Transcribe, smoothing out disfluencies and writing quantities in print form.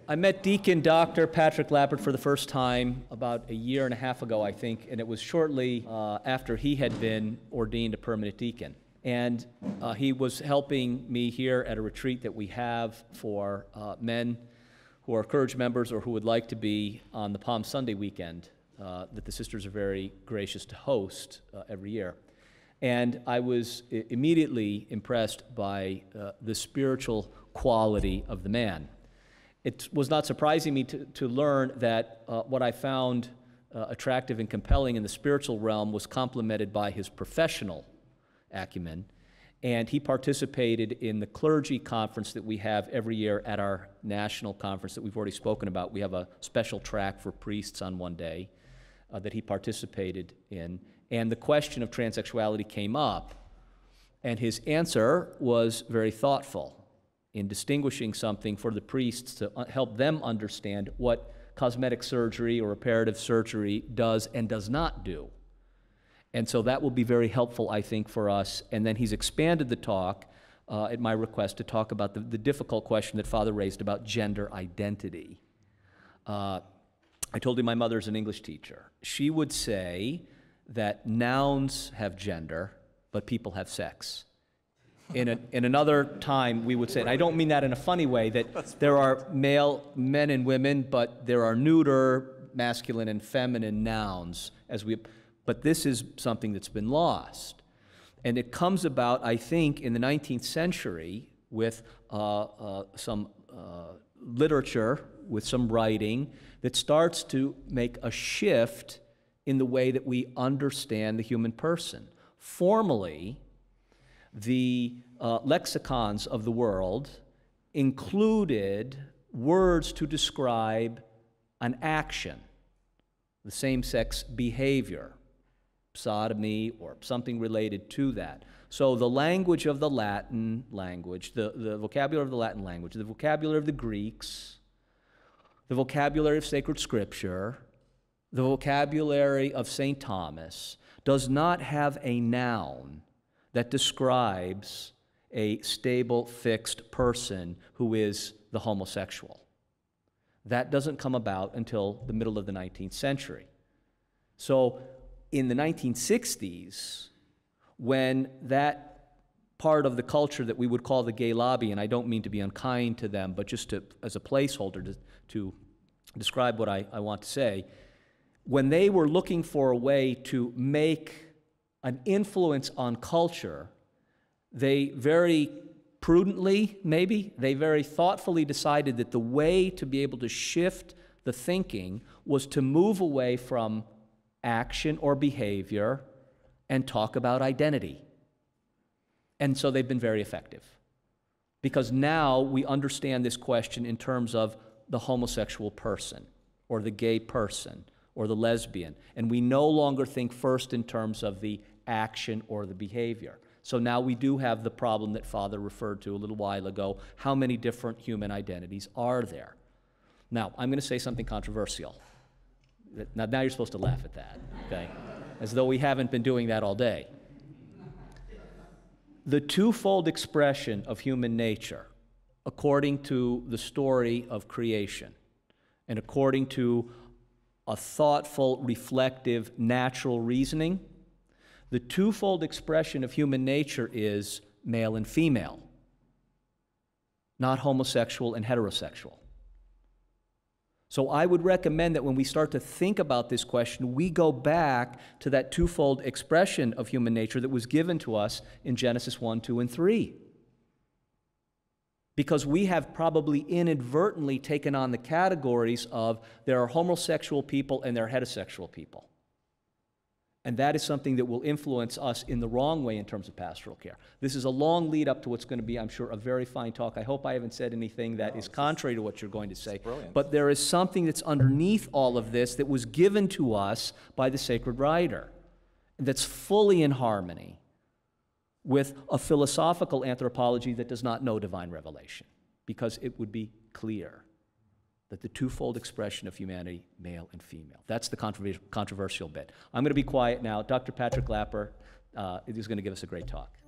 I met Deacon Dr. Patrick Lappert for the first time about a year and a half ago, I think, and it was shortly after he had been ordained a permanent deacon. And he was helping me here at a retreat that we have for men who are Clergy members or who would like to be on the Palm Sunday weekend that the sisters are very gracious to host every year. And I was immediately impressed by the spiritual quality of the man. It was not surprising me to learn that what I found attractive and compelling in the spiritual realm was complemented by his professional acumen. And he participated in the clergy conference that we have every year at our national conference that we've already spoken about. We have a special track for priests on one day that he participated in. And the question of transsexuality came up, and his answer was very thoughtful in distinguishing something for the priests to help them understand what cosmetic surgery or reparative surgery does and does not do. And so that will be very helpful, I think, for us. And then he's expanded the talk, at my request, to talk about the difficult question that Father raised about gender identity. I told him my mother's an English teacher. She would say that nouns have gender, but people have sex. In another time, we would say, and I don't mean that in a funny way, that there are male men and women, but there are neuter, masculine, and feminine nouns, but this is something that's been lost. And it comes about, I think, in the 19th century with some literature, with some writing, that starts to make a shift in the way that we understand the human person. Formally, the lexicons of the world included words to describe an action, the same-sex behavior, sodomy, or something related to that. So the language of the Latin language, the vocabulary of the Latin language, the vocabulary of the Greeks, the vocabulary of sacred scripture, the vocabulary of St. Thomas does not have a noun that describes a stable, fixed person who is the homosexual. That doesn't come about until the middle of the 19th century. So in the 1960s, when that part of the culture that we would call the gay lobby, and I don't mean to be unkind to them, but just as a placeholder to describe what I want to say, when they were looking for a way to make an influence on culture, they very prudently, maybe, they very thoughtfully decided that the way to be able to shift the thinking was to move away from action or behavior and talk about identity. And so they've been very effective. Because now we understand this question in terms of the homosexual person, or the gay person, or the lesbian. And we no longer think first in terms of the action or the behavior. So now we do have the problem that Father referred to a little while ago. How many different human identities are there? Now, I'm going to say something controversial. Now you're supposed to laugh at that, okay? As though we haven't been doing that all day. The twofold expression of human nature, according to the story of creation, and according to a thoughtful, reflective, natural reasoning, the twofold expression of human nature is male and female, not homosexual and heterosexual. So I would recommend that when we start to think about this question, we go back to that twofold expression of human nature that was given to us in Genesis 1, 2, and 3. Because we have probably inadvertently taken on the categories of there are homosexual people and there are heterosexual people. And that is something that will influence us in the wrong way in terms of pastoral care. This is a long lead up to what's going to be, I'm sure, a very fine talk. I hope I haven't said anything that is contrary to what you're going to say. But there is something that's underneath all of this that was given to us by the sacred writer that's fully in harmony with a philosophical anthropology that does not know divine revelation, because it would be clear that the twofold expression of humanity, male and female. That's the controversial bit. I'm going to be quiet now. Dr. Patrick Lappert is going to give us a great talk.